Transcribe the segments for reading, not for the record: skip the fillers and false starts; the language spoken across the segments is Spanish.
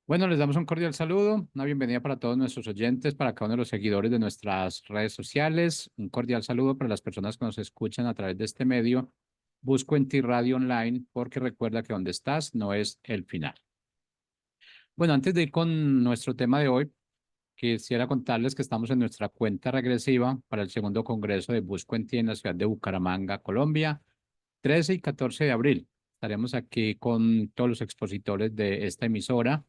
Bueno, les damos un cordial saludo, una bienvenida para todos nuestros oyentes, para cada uno de los seguidores de nuestras redes sociales, un cordial saludo para las personas que nos escuchan a través de este medio. Busco en ti Radio Online porque recuerda que donde estás no es el final. Bueno, antes de ir con nuestro tema de hoy, quisiera contarles que estamos en nuestra cuenta regresiva para el segundo congreso de Busco en ti en la ciudad de Bucaramanga, Colombia, 13 y 14 de abril. Estaremos aquí con todos los expositores de esta emisora.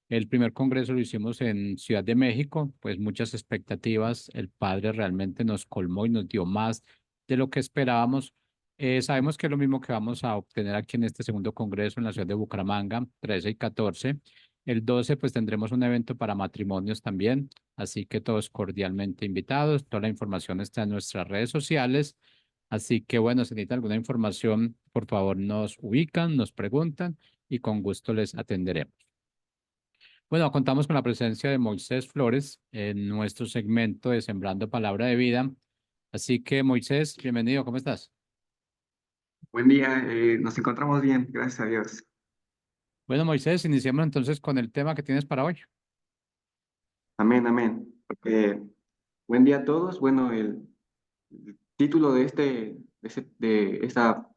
El primer congreso lo hicimos en Ciudad de México, pues muchas expectativas. El padre realmente nos colmó y nos dio más de lo que esperábamos. Sabemos que es lo mismo que vamos a obtener aquí en este segundo congreso en la ciudad de Bucaramanga, 13 y 14. El 12 pues tendremos un evento para matrimonios también, así que todos cordialmente invitados. Toda la información está en nuestras redes sociales. Así que bueno, si necesitan alguna información, por favor nos ubican, nos preguntan y con gusto les atenderemos. Bueno, contamos con la presencia de Moisés Flores en nuestro segmento de Sembrando Palabra de Vida. Así que Moisés, bienvenido, ¿cómo estás? Buen día, nos encontramos bien, gracias a Dios. Bueno, Moisés, iniciamos entonces con el tema que tienes para hoy. Amén, amén. Buen día a todos. Bueno, el título de esta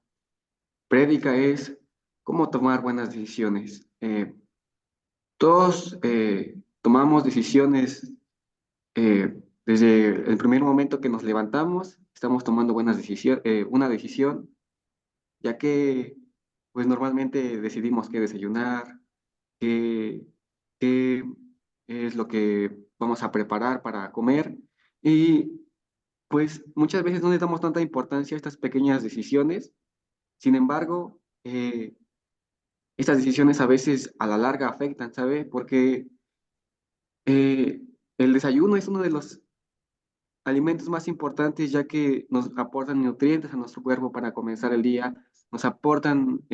prédica es ¿Cómo tomar buenas decisiones? Todos tomamos decisiones desde el primer momento que nos levantamos, estamos tomando buenas decisiones, una decisión, ya que pues normalmente decidimos qué desayunar, qué, qué es lo que vamos a preparar para comer. Y pues muchas veces no le damos tanta importancia a estas pequeñas decisiones. Sin embargo, estas decisiones a veces a la larga afectan, ¿sabe? Porque el desayuno es uno de los alimentos más importantes ya que nos aportan nutrientes a nuestro cuerpo para comenzar el día, nos aportan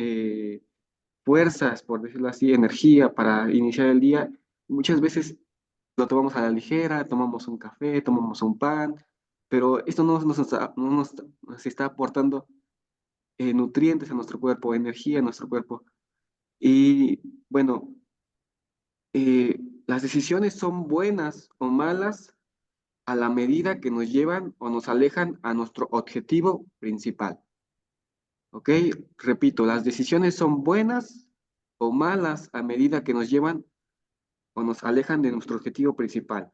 fuerzas, por decirlo así, energía para iniciar el día. Muchas veces lo tomamos a la ligera, tomamos un café, tomamos un pan, pero esto no nos está aportando nutrientes a nuestro cuerpo, energía a nuestro cuerpo. Y bueno, las decisiones son buenas o malas a la medida que nos llevan o nos alejan a nuestro objetivo principal. ¿Ok? Repito, las decisiones son buenas o malas a medida que nos llevan o nos alejan de nuestro objetivo principal.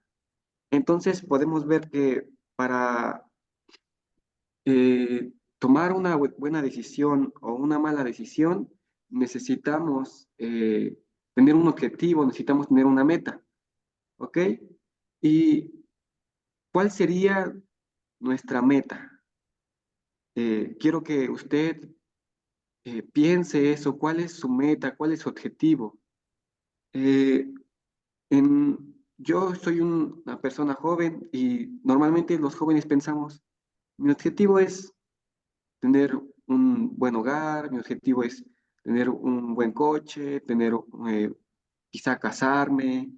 Entonces podemos ver que para tomar una buena decisión o una mala decisión, necesitamos tener un objetivo, necesitamos tener una meta, ¿ok? ¿Y cuál sería nuestra meta? Quiero que usted piense eso, ¿cuál es su meta? ¿Cuál es su objetivo? Eh, yo soy una persona joven y normalmente los jóvenes pensamos, mi objetivo es tener un buen hogar, mi objetivo es tener un buen coche, eh, quizá casarme,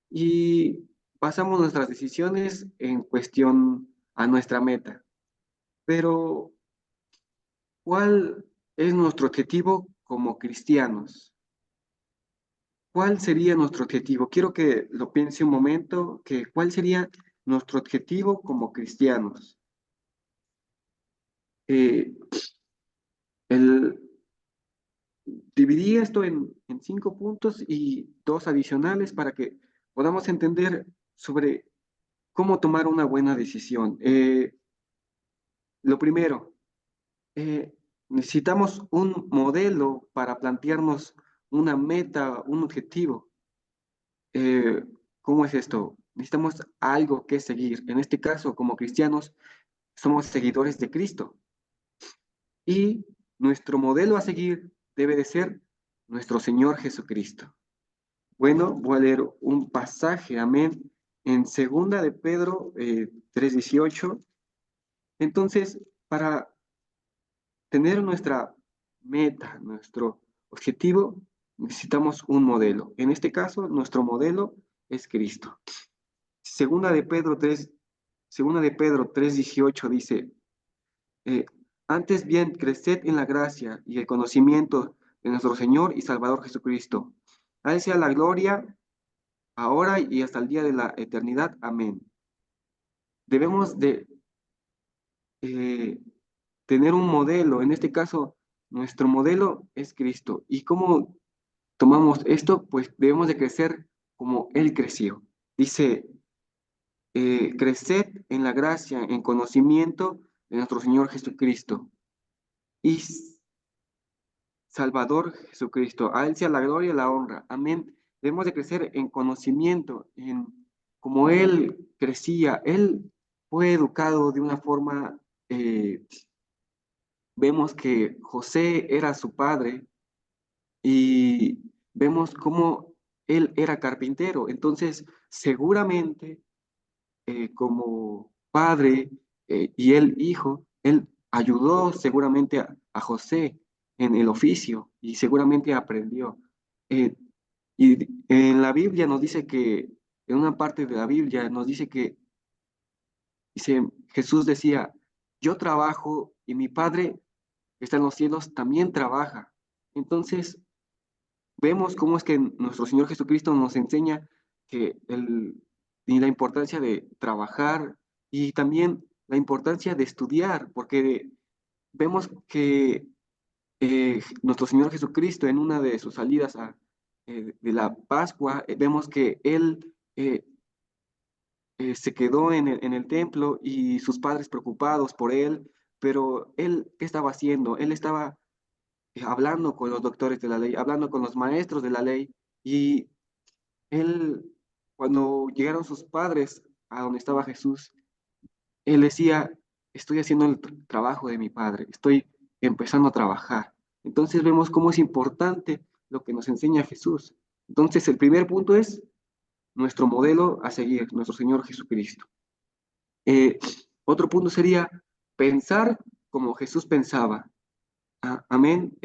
y basamos nuestras decisiones en cuestión a nuestra meta. Pero, ¿cuál es nuestro objetivo como cristianos? ¿Cuál sería nuestro objetivo? Quiero que lo piense un momento, que ¿cuál sería nuestro objetivo como cristianos? Eh, el, Dividí esto en 5 puntos y dos adicionales para que podamos entender sobre cómo tomar una buena decisión. Lo primero, eh, necesitamos un modelo para plantearnos una meta, un objetivo. Eh, ¿Cómo es esto? Necesitamos algo que seguir. En este caso, como cristianos, somos seguidores de Cristo y nuestro modelo a seguir debe de ser nuestro Señor Jesucristo. Bueno, voy a leer un pasaje, amén, en segunda de Pedro 3:18. Entonces, para tener nuestra meta, nuestro objetivo, necesitamos un modelo. En este caso, nuestro modelo es Cristo. Segunda de Pedro 3, segunda de Pedro 3:18 dice, eh, antes bien, creced en la gracia y el conocimiento de nuestro Señor y Salvador Jesucristo. A Él sea la gloria ahora y hasta el día de la eternidad. Amén. Debemos de eh, tener un modelo, en este caso, nuestro modelo es Cristo. ¿Y cómo tomamos esto? Pues debemos de crecer como Él creció. Dice, creced en la gracia, en conocimiento de nuestro Señor Jesucristo y Salvador Jesucristo. A Él sea la gloria y la honra. Amén. Debemos de crecer en conocimiento, en como Él crecía. Él fue educado de una forma, vemos que José era su padre y vemos cómo él era carpintero. Entonces, seguramente como padre y él hijo, él ayudó seguramente a José en el oficio y seguramente aprendió. Eh, y en la Biblia nos dice que, en una parte de la Biblia nos dice que, dice, Jesús decía, yo trabajo y mi Padre que está en los cielos también trabaja. Entonces, vemos cómo es que nuestro Señor Jesucristo nos enseña que y la importancia de trabajar y también la importancia de estudiar, porque vemos que nuestro Señor Jesucristo en una de sus salidas de la Pascua, vemos que Él se quedó en el templo y sus padres preocupados por Él, pero Él, ¿qué estaba haciendo? Él estaba hablando con los doctores de la ley, hablando con los maestros de la ley, y él, cuando llegaron sus padres a donde estaba Jesús, él decía, estoy haciendo el trabajo de mi padre, estoy empezando a trabajar. Entonces vemos cómo es importante lo que nos enseña Jesús. Entonces el primer punto es nuestro modelo a seguir, nuestro Señor Jesucristo. Eh, Otro punto sería pensar como Jesús pensaba. Amén.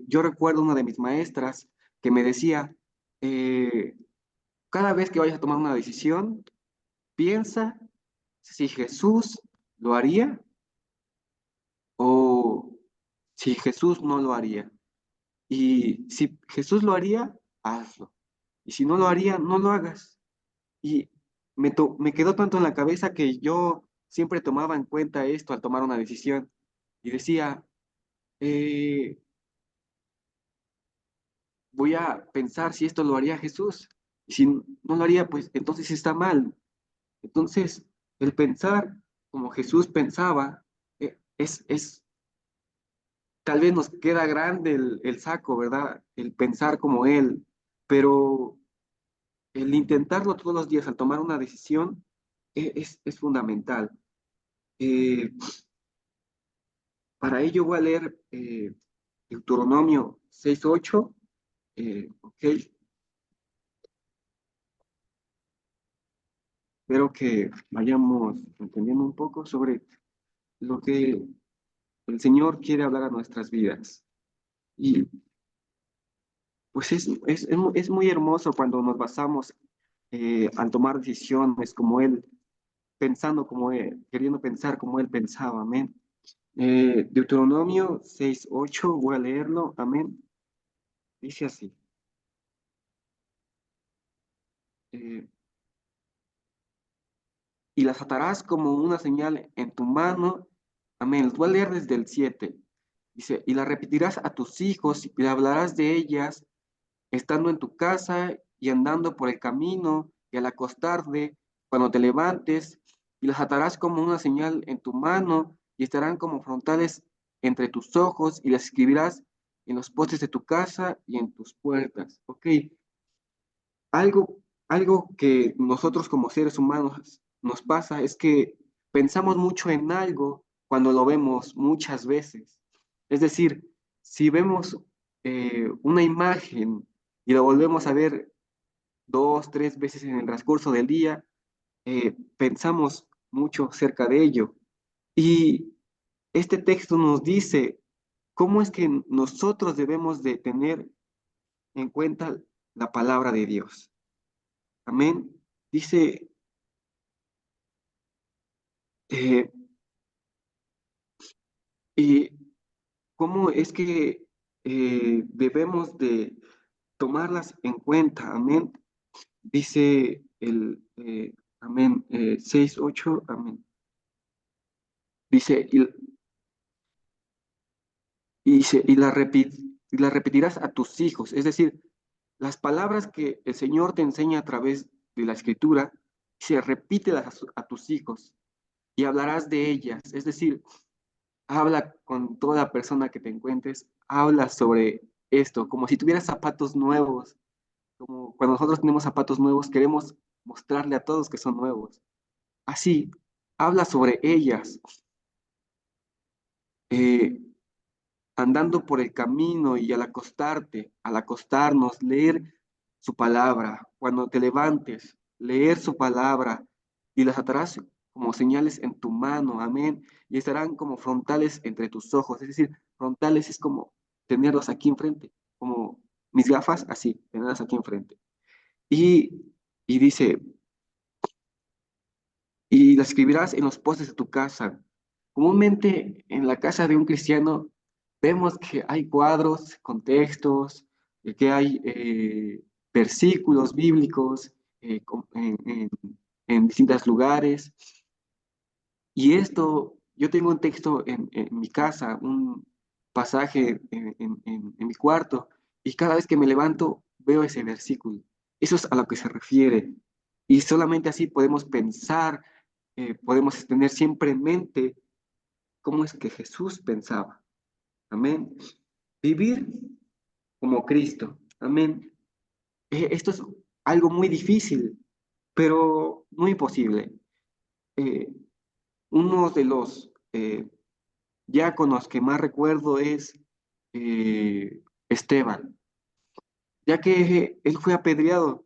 Yo recuerdo una de mis maestras que me decía, eh, cada vez que vayas a tomar una decisión, piensa si Jesús lo haría o si Jesús no lo haría. Y si Jesús lo haría, hazlo. Y si no lo haría, no lo hagas. Y me quedó tanto en la cabeza que yo siempre tomaba en cuenta esto al tomar una decisión. Y decía, eh, voy a pensar si esto lo haría Jesús. Y si no lo haría, pues entonces está mal. Entonces, el pensar como Jesús pensaba, tal vez nos queda grande el saco, ¿verdad? El pensar como Él, pero el intentarlo todos los días al tomar una decisión es fundamental. Eh, para ello voy a leer Deuteronomio 6:8, ok, espero que vayamos entendiendo un poco sobre lo que el Señor quiere hablar a nuestras vidas. Y pues es muy hermoso cuando nos basamos al tomar decisiones como Él, pensando como Él, queriendo pensar como Él pensaba, amén. Deuteronomio 6:8, voy a leerlo, amén. Dice así, eh, y las atarás como una señal en tu mano, amén. Voy a leer desde el 7. Dice, y las repetirás a tus hijos y le hablarás de ellas estando en tu casa y andando por el camino y al acostarte, cuando te levantes, y las atarás como una señal en tu mano y estarán como frontales entre tus ojos y las escribirás en los postes de tu casa y en tus puertas. Ok, algo, algo que nosotros como seres humanos nos pasa es que pensamos mucho en algo cuando lo vemos muchas veces. Es decir, si vemos una imagen y la volvemos a ver dos, tres veces en el transcurso del día, pensamos mucho cerca de ello. Y este texto nos dice cómo es que nosotros debemos de tener en cuenta la palabra de Dios. Amén. Dice, eh, y cómo es que debemos de tomarlas en cuenta. Amén. Dice amén, 6:8, amén. Dice, dice, y la repetirás a tus hijos. Es decir, las palabras que el Señor te enseña a través de la Escritura, se repítelas a tus hijos y hablarás de ellas. Es decir, habla con toda persona que te encuentres, habla sobre esto, como si tuvieras zapatos nuevos, como cuando nosotros tenemos zapatos nuevos, queremos mostrarle a todos que son nuevos. Así, habla sobre ellas, eh, andando por el camino y al acostarnos, leer su palabra. Cuando te levantes, leer su palabra y las atarás como señales en tu mano, amén, y estarán como frontales entre tus ojos. Es decir, frontales es como tenerlos aquí enfrente, como mis gafas, así, tenerlas aquí enfrente. Y, y dice, y la escribirás en los postes de tu casa. Comúnmente en la casa de un cristiano vemos que hay cuadros con textos, que hay versículos bíblicos en distintos lugares. Y esto, yo tengo un texto en mi casa, un pasaje en mi cuarto, y cada vez que me levanto veo ese versículo. Eso es a lo que se refiere. Y solamente así podemos pensar, podemos tener siempre en mente cómo es que Jesús pensaba. Amén. Vivir como Cristo. Amén. Esto es algo muy difícil, pero no imposible. Eh, Uno de los diáconos que más recuerdo es Esteban, ya que él fue apedreado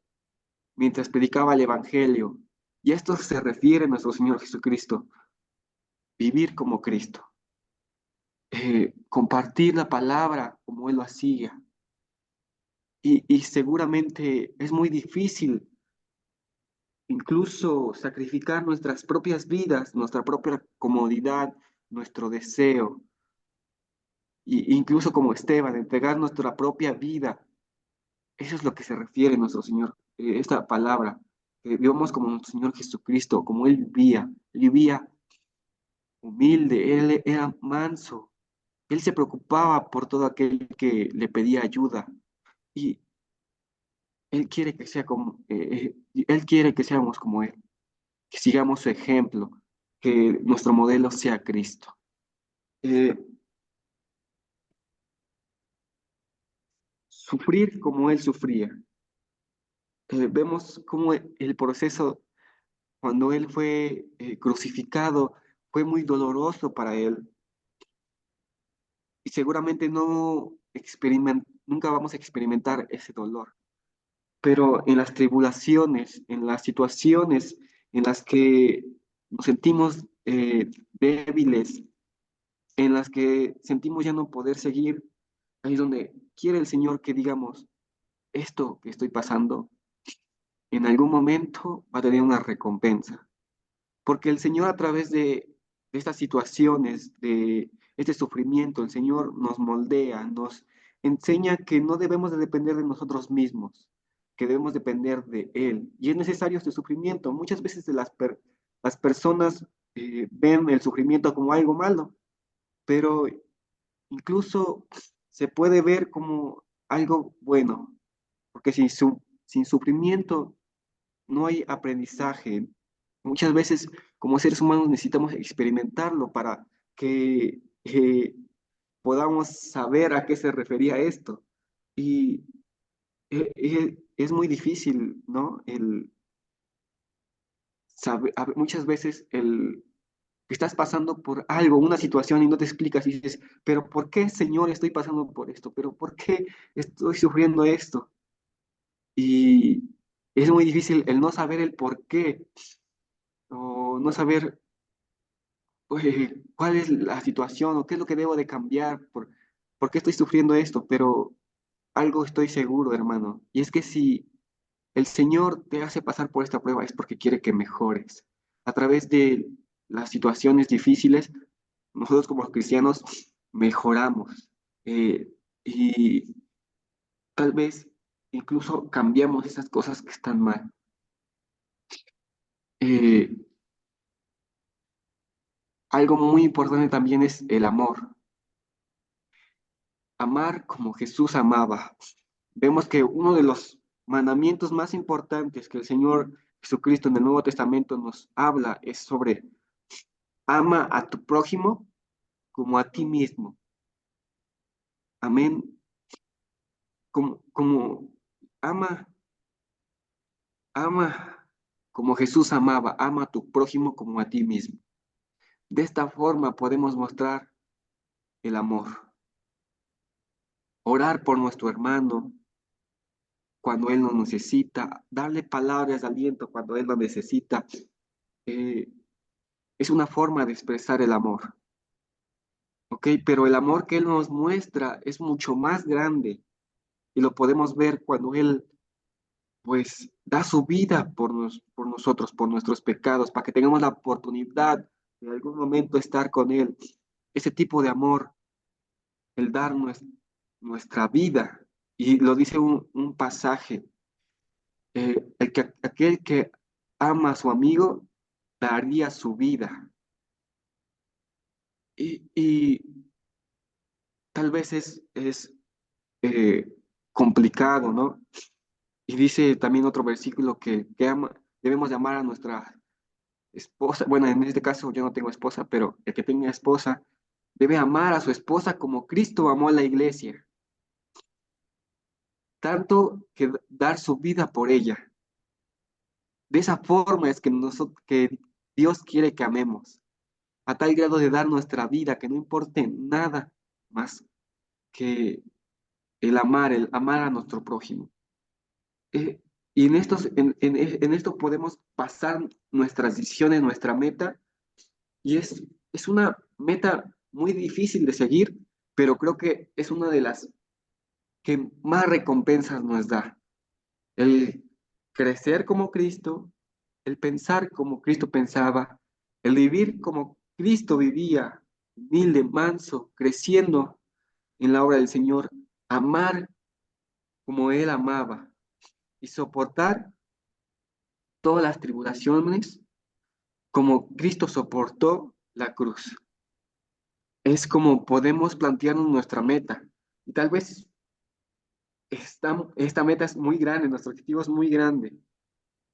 mientras predicaba el Evangelio. Y a esto se refiere nuestro Señor Jesucristo, vivir como Cristo, compartir la palabra como Él lo hacía. Y seguramente es muy difícil incluso sacrificar nuestras propias vidas, nuestra propia comodidad, nuestro deseo, y incluso como Esteban, entregar nuestra propia vida. Eso es lo que se refiere nuestro Señor, esta palabra, que vivamos como nuestro Señor Jesucristo, como Él vivía humilde, Él era manso, Él se preocupaba por todo aquel que le pedía ayuda, y Él quiere que sea como, Él quiere que seamos como Él, que sigamos su ejemplo, que nuestro modelo sea Cristo. Eh, Sufrir como Él sufría. Vemos cómo el proceso cuando Él fue crucificado fue muy doloroso para Él y seguramente nunca vamos a experimentar ese dolor, pero en las tribulaciones, en las situaciones en las que nos sentimos débiles, en las que sentimos ya no poder seguir, ahí es donde quiere el Señor que digamos, esto que estoy pasando, en algún momento va a tener una recompensa. Porque el Señor a través de estas situaciones, de este sufrimiento, el Señor nos moldea, nos enseña que no debemos de depender de nosotros mismos, que debemos depender de Él. Y es necesario este sufrimiento. Muchas veces las personas ven el sufrimiento como algo malo, pero incluso se puede ver como algo bueno, porque sin sufrimiento no hay aprendizaje. Muchas veces como seres humanos necesitamos experimentarlo para que podamos saber a qué se refería esto. Y es muy difícil, ¿no? Muchas veces que estás pasando por algo, una situación y no te explicas y dices, pero ¿por qué, Señor, estoy pasando por esto? ¿Pero por qué estoy sufriendo esto? Y es muy difícil el no saber el por qué o no saber cuál es la situación o qué es lo que debo de cambiar, por qué estoy sufriendo esto, pero algo estoy seguro, hermano, y es que si el Señor te hace pasar por esta prueba es porque quiere que mejores. A través de las situaciones difíciles, nosotros como cristianos mejoramos. Y tal vez incluso cambiamos esas cosas que están mal. Eh, Algo muy importante también es el amor. Amar como Jesús amaba. Vemos que uno de los mandamientos más importantes que el Señor Jesucristo en el Nuevo Testamento nos habla es sobre ama a tu prójimo como a ti mismo. Amén. Como ama, ama como Jesús amaba, ama a tu prójimo como a ti mismo. De esta forma podemos mostrar el amor. Orar por nuestro hermano cuando él nos necesita, darle palabras de aliento cuando él lo necesita. eh, es una forma de expresar el amor, ¿ok? Pero el amor que él nos muestra es mucho más grande y lo podemos ver cuando él, pues, da su vida por nosotros, por nuestros pecados, para que tengamos la oportunidad de algún momento estar con él. Ese tipo de amor, el dar nuestra vida, y lo dice un pasaje, aquel que ama a su amigo daría su vida. Y tal vez es eh, complicado, ¿no? Y dice también otro versículo debemos de amar a nuestra esposa. Bueno, en este caso yo no tengo esposa, pero el que tenga esposa debe amar a su esposa como Cristo amó a la iglesia, tanto que dar su vida por ella. De esa forma es que Dios quiere que amemos, a tal grado de dar nuestra vida, que no importe nada más que el amar a nuestro prójimo. Eh, y en esto podemos pasar nuestras decisiones, nuestra meta, y es una meta muy difícil de seguir, pero creo que es una de las que más recompensas nos da. El crecer como Cristo, el pensar como Cristo pensaba, el vivir como Cristo vivía, humilde, manso, creciendo en la obra del Señor, amar como Él amaba y soportar todas las tribulaciones como Cristo soportó la cruz. Es como podemos plantearnos nuestra meta. Y tal vez esta meta es muy grande, nuestro objetivo es muy grande,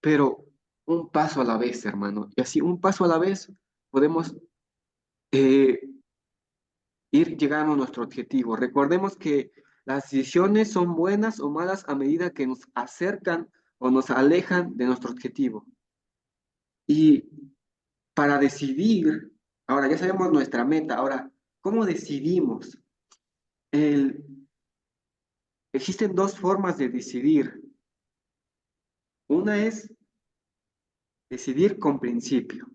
pero un paso a la vez, hermano. Y así, un paso a la vez, podemos eh, ir llegando a nuestro objetivo. Recordemos que las decisiones son buenas o malas a medida que nos acercan o nos alejan de nuestro objetivo. Y para decidir, ahora ya sabemos nuestra meta, ahora, ¿cómo decidimos? El, Existen dos formas de decidir. Una es decidir con principio.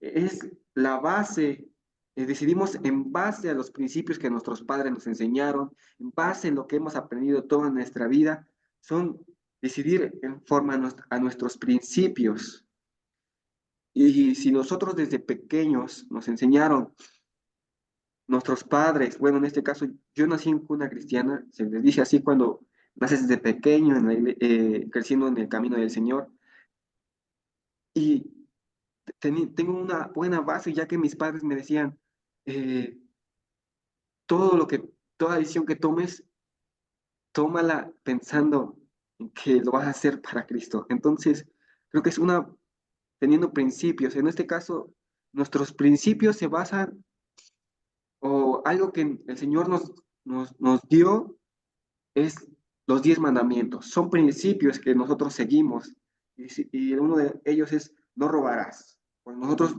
Es la base, decidimos en base a los principios que nuestros padres nos enseñaron, en base en lo que hemos aprendido toda nuestra vida, son decidir en forma a nuestros principios. Y si nosotros desde pequeños nos enseñaron nuestros padres, bueno, en este caso yo nací en cuna cristiana, se les dice así cuando naces desde pequeño, creciendo en el camino del Señor, y tengo una buena base, ya que mis padres me decían, eh, todo lo que, toda decisión que tomes, tómala pensando en que lo vas a hacer para Cristo. Entonces, creo que teniendo principios, en este caso, nuestros principios se basan, o algo que el Señor nos dio, es los 10 mandamientos. Son principios que nosotros seguimos. Y uno de ellos es no robarás. Cuando nosotros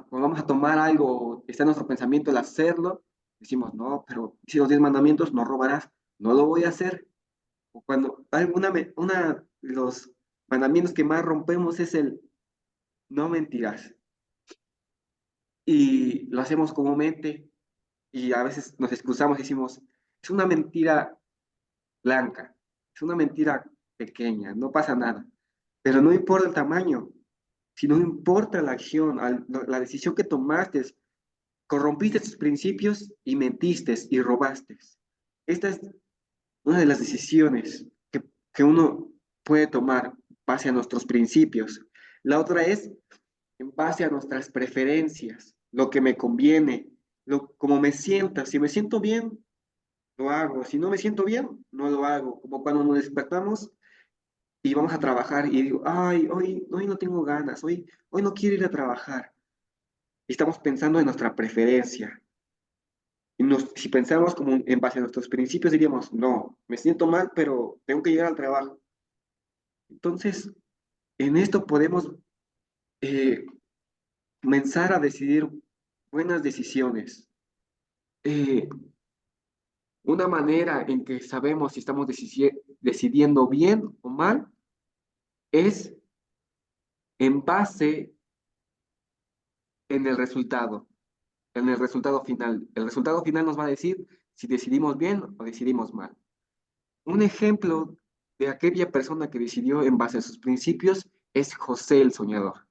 cuando vamos a tomar algo, está en nuestro pensamiento el hacerlo, decimos, no, pero si los 10 mandamientos, no robarás, no lo voy a hacer. O cuando una de los mandamientos que más rompemos es el no mentirás. Y lo hacemos comúnmente y a veces nos excusamos y decimos, es una mentira blanca, es una mentira pequeña, no pasa nada. Pero no importa el tamaño, sino importa la acción, la decisión que tomaste, corrompiste tus principios y mentiste y robaste. Esta es una de las decisiones que uno puede tomar base a nuestros principios. La otra es en base a nuestras preferencias, lo que me conviene, como me sienta. Si me siento bien, lo hago. Si no me siento bien, no lo hago. Como cuando nos despertamos y vamos a trabajar y digo, ay, hoy no tengo ganas, hoy no quiero ir a trabajar. Y estamos pensando en nuestra preferencia. Si pensamos como en base a nuestros principios, diríamos, no, me siento mal, pero tengo que llegar al trabajo. Entonces, en esto podemos eh, comenzar a decidir buenas decisiones. Eh, una manera en que sabemos si estamos decidiendo bien o mal es en base en el resultado final. El resultado final nos va a decir si decidimos bien o decidimos mal. Un ejemplo de aquella persona que decidió en base a sus principios es José el soñador.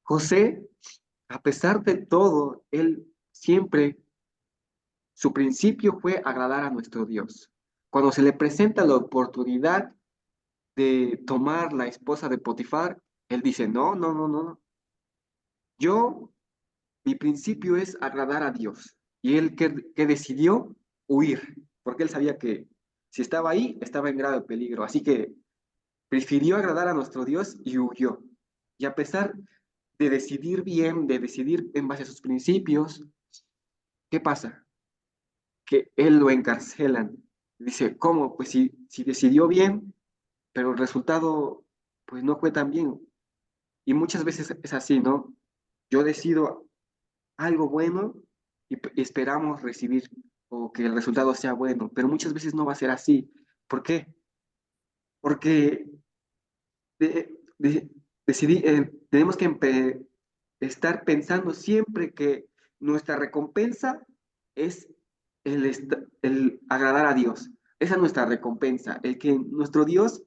José, a pesar de todo, él siempre, su principio fue agradar a nuestro Dios. Cuando se le presenta la oportunidad de tomar la esposa de Potifar, él dice, no, no, no, no, yo, mi principio es agradar a Dios. Y él que decidió huir, porque él sabía que si estaba ahí, estaba en grave peligro. Así que prefirió agradar a nuestro Dios y huyó. Y a pesar de decidir bien, de decidir en base a sus principios, ¿qué pasa? Que él lo encarcelan. Dice, ¿cómo? Pues si decidió bien, pero el resultado pues no fue tan bien. Y muchas veces es así, ¿no? Yo decido algo bueno y esperamos recibir o que el resultado sea bueno, pero muchas veces no va a ser así. ¿Por qué? Porque tenemos que estar pensando siempre que nuestra recompensa es el agradar a Dios. Esa es nuestra recompensa, el que nuestro Dios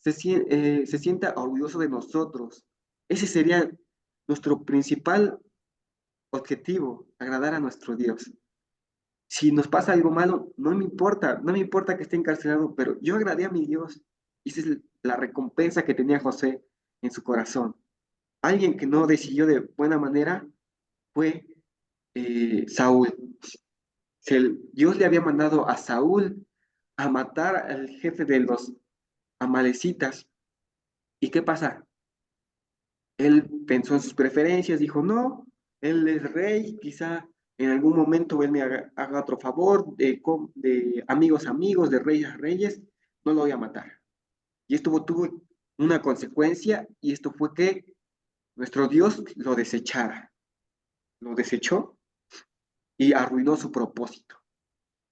se sienta orgulloso de nosotros. Ese sería nuestro principal objetivo, agradar a nuestro Dios. Si nos pasa algo malo, no me importa que esté encarcelado, pero yo agradé a mi Dios. Y esa es la recompensa que tenía José en su corazón. Alguien que no decidió de buena manera fue Saúl. Dios le había mandado a Saúl a matar al jefe de los amalecitas. ¿Y qué pasa? Él pensó en sus preferencias, dijo, no, él es rey, quizá en algún momento él me haga otro favor, de amigos a amigos, de reyes a reyes, no lo voy a matar. Y esto tuvo una consecuencia, y esto fue que nuestro Dios lo desechara, lo desechó y arruinó su propósito.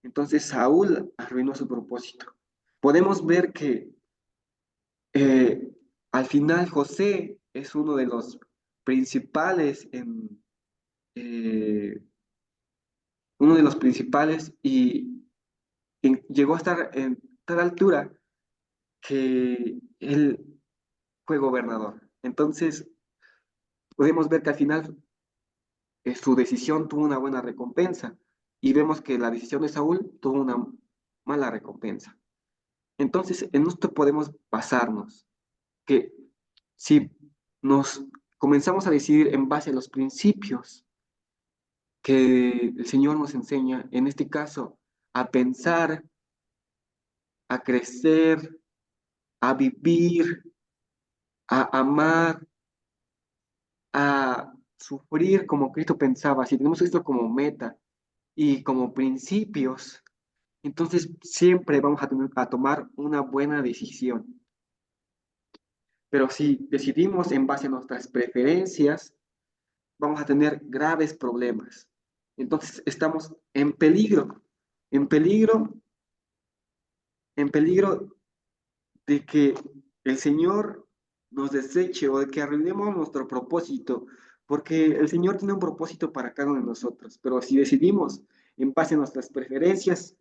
Entonces Saúl arruinó su propósito. Podemos ver que eh, al final José es uno de los principales eh, uno de los principales y llegó a estar en tal altura que él fue gobernador. Entonces, podemos ver que al final su decisión tuvo una buena recompensa y vemos que la decisión de Saúl tuvo una mala recompensa. Entonces, en esto podemos basarnos, que si nos comenzamos a decidir en base a los principios que el Señor nos enseña, en este caso, a pensar, a crecer, a vivir, a amar, a sufrir como Cristo pensaba, si tenemos esto como meta y como principios, entonces siempre vamos a tener a tomar una buena decisión. Pero si decidimos en base a nuestras preferencias, vamos a tener graves problemas. Entonces estamos en peligro, en peligro de que el Señor nos deseche o de que arruinemos nuestro propósito, porque el Señor tiene un propósito para cada uno de nosotros, pero si decidimos en base a nuestras preferencias,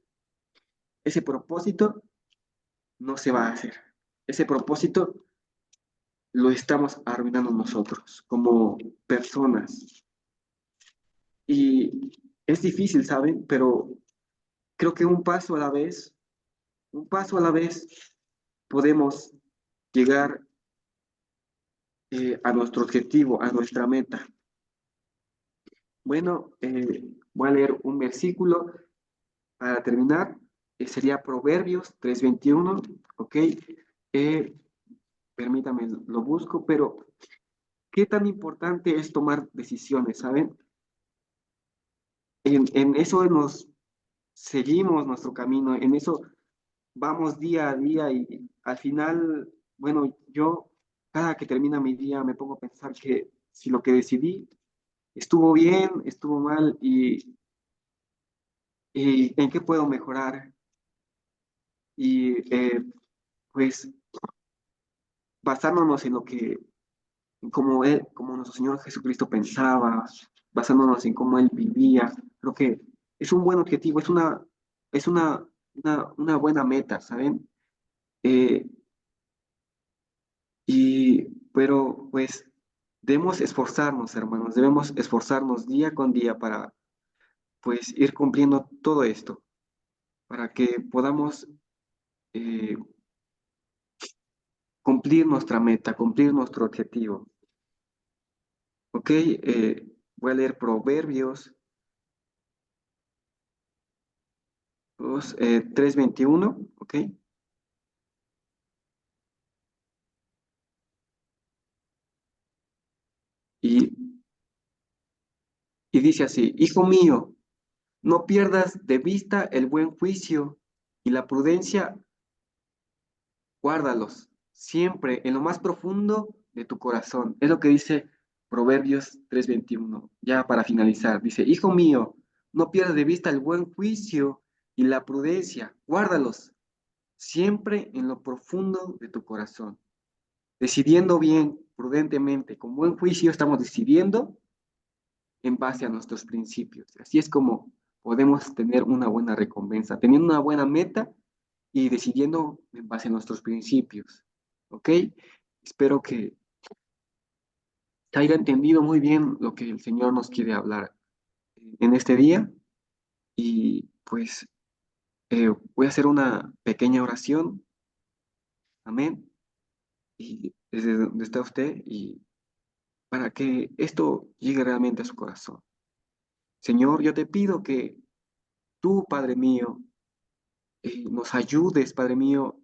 ese propósito no se va a hacer. Ese propósito lo estamos arruinando nosotros como personas. Y es difícil, ¿saben? Pero creo que un paso a la vez, podemos llegar a nuestro objetivo, a nuestra meta. Bueno, voy a leer un versículo para terminar. Sería Proverbios 3:21, ¿ok? Eh, Permítame, lo busco, pero ¿qué tan importante es tomar decisiones, saben? En eso nos seguimos nuestro camino, en eso vamos día a día y al final, bueno, yo cada que termina mi día me pongo a pensar que si lo que decidí estuvo bien, estuvo mal y en qué puedo mejorar. Y pues basándonos en lo que, como él, como nuestro Señor Jesucristo pensaba, basándonos en cómo él vivía, creo que es un buen objetivo, es una buena meta, ¿saben? Eh, pero pues debemos esforzarnos, hermanos, debemos esforzarnos día con día para pues ir cumpliendo todo esto, para que podamos eh, cumplir nuestra meta, cumplir nuestro objetivo. Ok, voy a leer Proverbios 3:21, ok, y, y dice así, Hijo mío, no pierdas de vista el buen juicio y la prudencia, guárdalos siempre en lo más profundo de tu corazón. Es lo que dice Proverbios 3:21. Ya para finalizar, dice, Hijo mío, no pierdas de vista el buen juicio y la prudencia, guárdalos siempre en lo profundo de tu corazón. Decidiendo bien, prudentemente, con buen juicio, estamos decidiendo en base a nuestros principios. Así es como podemos tener una buena recompensa, teniendo una buena meta y decidiendo en base a nuestros principios. ¿Ok? Espero que se haya entendido muy bien lo que el Señor nos quiere hablar en este día y pues voy a hacer una pequeña oración. Amén. Y desde donde está usted y para que esto llegue realmente a su corazón. Señor, yo te pido que tú, Padre mío, nos ayudes, Padre mío,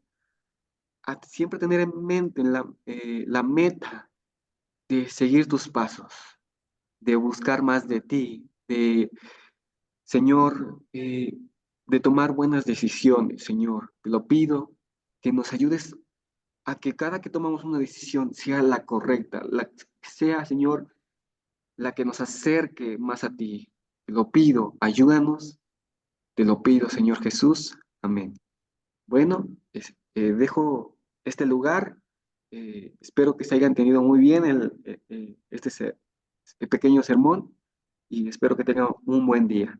a siempre tener en mente la meta de seguir tus pasos, de buscar más de ti, Señor, de tomar buenas decisiones, Señor. Te lo pido que nos ayudes a que cada que tomamos una decisión sea la correcta, sea, Señor, la que nos acerque más a ti. Te lo pido, ayúdanos, te lo pido, Señor Jesús. Amén. Bueno, dejo este lugar. Espero que se hayan entendido muy bien este pequeño sermón y espero que tengan un buen día.